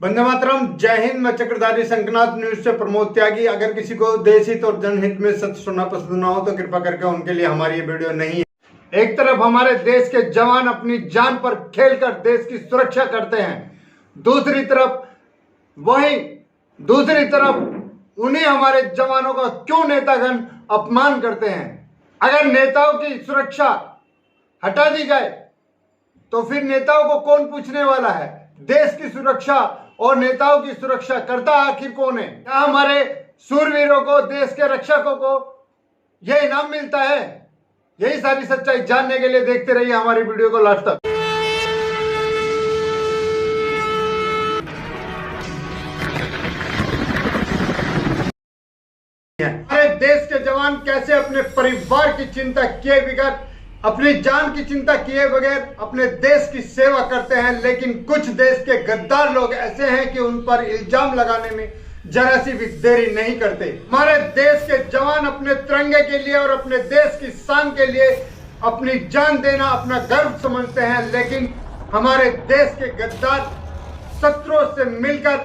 वंदे मातरम। जय हिंद। मैं चक्रधारी शंखनाथ न्यूज से प्रमोद त्यागी। अगर किसी को देश हित और जनहित में सत्य सुनना पसंद ना हो तो कृपा करके उनके लिए हमारी ये वीडियो नहीं है। एक तरफ हमारे देश के जवान अपनी जान पर खेलकर देश की सुरक्षा करते हैं, दूसरी तरफ उन्हीं हमारे जवानों का क्यों नेतागण अपमान करते हैं। अगर नेताओं की सुरक्षा हटा दी जाए तो फिर नेताओं को कौन पूछने वाला है। देश की सुरक्षा और नेताओं की सुरक्षा करता आखिर कौन है। क्या हमारे सूरवीरों को, देश के रक्षकों को यह इनाम मिलता है? यही सारी सच्चाई जानने के लिए देखते रहिए हमारी वीडियो को लास्ट तक। हमारे देश के जवान कैसे अपने परिवार की चिंता किए बगैर, अपनी जान की चिंता किए बगैर अपने देश की सेवा करते हैं, लेकिन कुछ देश के गद्दार लोग ऐसे हैं कि उन पर इल्जाम लगाने में जरा सी भी देरी नहीं करते। हमारे देश के जवान अपने तिरंगे के लिए और अपने देश की शान के लिए अपनी जान देना अपना गर्व समझते हैं, लेकिन हमारे देश के गद्दार शत्रुओं से मिलकर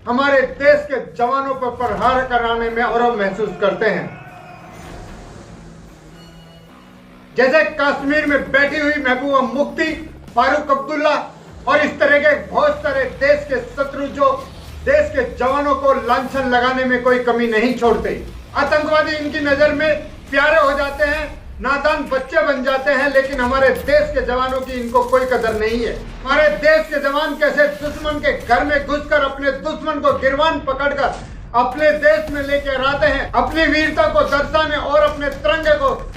हमारे देश के जवानों पर प्रहार कराने में गौरव महसूस करते हैं। जैसे कश्मीर में बैठी हुई महबूबा मुफ्ती, फारूक अब्दुल्ला और इस तरह के बहुत सारे देश के शत्रु जो देश के जवानों को लांछन लगाने में कोई कमी नहीं छोड़ते। आतंकवादी इनकी नजर में प्यारे हो जाते हैं, नादान बच्चे बन जाते हैं, लेकिन हमारे देश के जवानों की इनको कोई कदर नहीं है। हमारे देश के जवान कैसे दुश्मन के घर में घुसकर अपने दुश्मन को गिरवान पकड़कर अपने देश में लेकर आते हैं, अपनी वीरता को दर्शाने और अपने तिरंगे को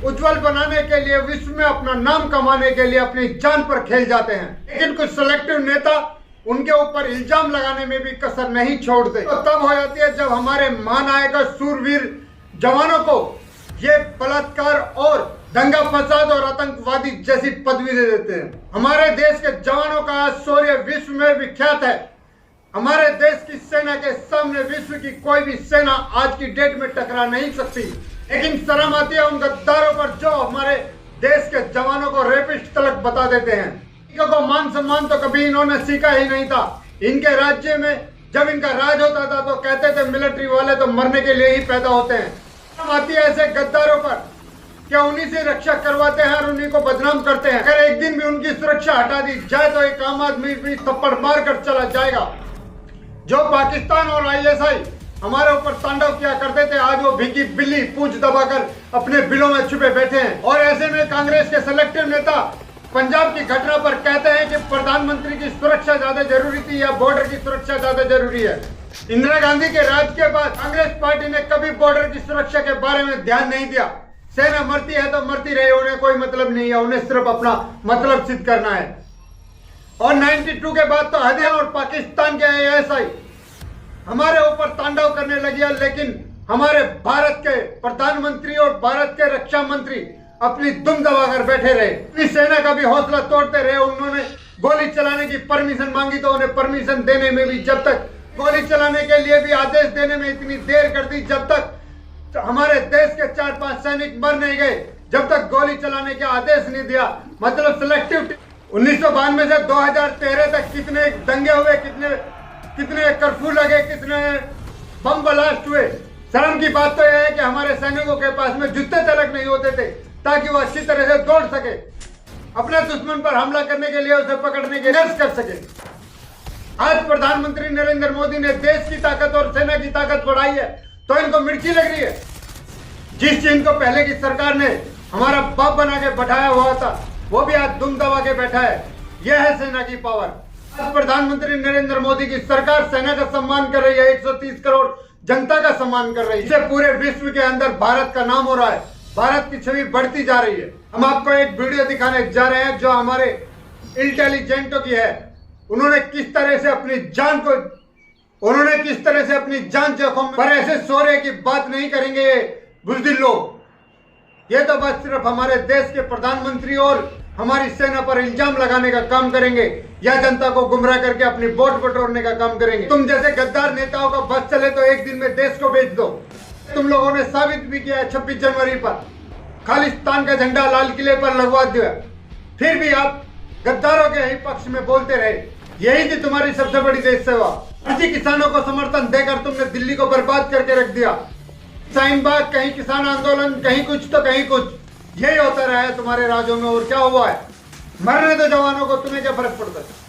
उज्जवल बनाने के लिए, विश्व में अपना नाम कमाने के लिए अपनी जान पर खेल जाते हैं। लेकिन कुछ सिलेक्टिव नेता उनके ऊपर इल्जाम लगाने में भी कसर नहीं छोड़ते। तो तब हो जाती है जब हमारे महानायक सूरवीर जवानों को ये बलात्कार और दंगा फसाद और आतंकवादी जैसी पदवी दे देते हैं। हमारे देश के जवानों का शौर्य विश्व में विख्यात है। हमारे देश की सेना के सामने विश्व की कोई भी सेना आज की डेट में टकरा नहीं सकती। लेकिन शर्म आती है उन गद्दारों पर जो हमारे देश के जवानों को रेपिस्ट तलक बता देते हैं। इनको को मान सम्मान तो कभी इन्होंने सीखा ही नहीं था। इनके राज्य में जब इनका राज होता था तो कहते थे मिलिट्री वाले तो मरने के लिए ही पैदा होते हैं। शर्म आती है ऐसे गद्दारों पर, क्या उन्हीं से रक्षा करवाते हैं और उन्हीं को बदनाम करते हैं। अगर एक दिन भी उनकी सुरक्षा हटा दी जाए तो एक आम आदमी भी थप्पड़ मार कर चला जाएगा। जो पाकिस्तान और ISI हमारे ऊपर तांडव किया करते थे, आज वो भीगी बिल्ली पूंछ दबाकर अपने बिलों में छुपे बैठे हैं। और ऐसे में कांग्रेस के सिलेक्टिव नेता पंजाब की घटना पर कहते हैं कि प्रधानमंत्री की सुरक्षा ज्यादा जरूरी थी या बॉर्डर की सुरक्षा ज्यादा जरूरी है। इंदिरा गांधी के राज के बाद कांग्रेस पार्टी ने कभी बॉर्डर की सुरक्षा के बारे में ध्यान नहीं दिया। सेना मरती है तो मरती रहे, उन्हें कोई मतलब नहीं है, उन्हें सिर्फ अपना मतलब सिद्ध करना है। और 92 के बाद तो हदिया और पाकिस्तान के ISI हमारे ऊपर तांडव करने लगी, लेकिन हमारे भारत के प्रधानमंत्री और भारत के रक्षा मंत्री अपनी दुम दबाकर बैठे रहे। अपनी सेना का भी हौसला तोड़ते रहे। उन्होंने गोली चलाने की परमिशन मांगी तो उन्हें परमिशन देने में भी, जब तक गोली चलाने के लिए भी आदेश देने में इतनी देर कर दी, जब तक हमारे देश के 4-5 सैनिक मर नहीं गए, जब तक गोली चलाने का आदेश नहीं दिया। मतलब सिलेक्टिव 1992 से 2013 तक कितने दंगे हुए, कितने कर्फ्यू लगे, कितने बम ब्लास्ट हुए। शर्म की बात तो यह है कि हमारे सैनिकों के पास में जूते तलक नहीं होते थे ताकि वो अच्छी तरह से दौड़ सके, अपने दुश्मन पर हमला करने के लिए उसे पकड़ने के लिए कर सके। आज प्रधानमंत्री नरेंद्र मोदी ने देश की ताकत और सेना की ताकत बढ़ाई है तो इनको मिर्ची लग रही है। जिस चीज को पहले की सरकार ने हमारा बाप बना के बैठाया हुआ था वो भी आज दुम दबा के बैठा है। यह है सेना की पावर। आज प्रधानमंत्री नरेंद्र मोदी की सरकार सेना का सम्मान कर रही है, 130 करोड़ जनता का सम्मान कर रही है। इससे पूरे विश्व के अंदर भारत का नाम हो रहा है, भारत की छवि बढ़ती जा रही है। हम आपको एक वीडियो दिखाने जा रहे हैं जो हमारे इंटेलिजेंटों की है। उन्होंने किस तरह से अपनी जान जोखिम पर, ऐसे शौर्य की बात नहीं करेंगे ये बुज़दिल लोग। ये तो बस सिर्फ हमारे देश के प्रधानमंत्री और हमारी सेना पर इल्जाम लगाने का काम करेंगे या जनता को गुमराह करके अपनी वोट बटोरने का काम करेंगे। तुम जैसे गद्दार नेताओं का बस चले तो एक दिन में देश को बेच दो। तुम लोगों ने साबित भी किया है 26 जनवरी पर खालिस्तान का झंडा लाल किले पर लगवा दिया, फिर भी आप गद्दारों के ही पक्ष में बोलते रहे। यही थी तुम्हारी सबसे बड़ी देश सेवा। कृषि किसानों को समर्थन देकर तुमने दिल्ली को बर्बाद करके रख दिया। शाहीनबाग कहीं किसान आंदोलन, कहीं कुछ तो कहीं कुछ, यही होता रहा है तुम्हारे राज्यों में। और क्या हुआ है? मरने दो जवानों को, तुम्हें क्या फर्क पड़ता है?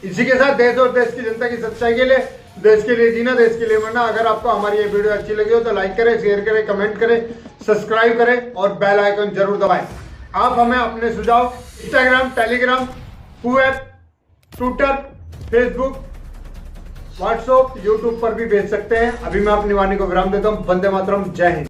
इसी के साथ देश और देश की जनता की सच्चाई के लिए, देश के लिए जीना, देश के लिए मरना। अगर आपको हमारी ये वीडियो अच्छी लगी हो तो लाइक करें, शेयर करें, कमेंट करें, सब्सक्राइब करें और बेल आइकन जरूर दबाएं। आप हमें अपने सुझाव Instagram, Telegram, WhatsApp, Twitter, Facebook, WhatsApp, YouTube पर भी भेज सकते हैं। अभी मैं अपनी वाणी को विराम देता हूँ। वंदे मातरम, जय हिंद।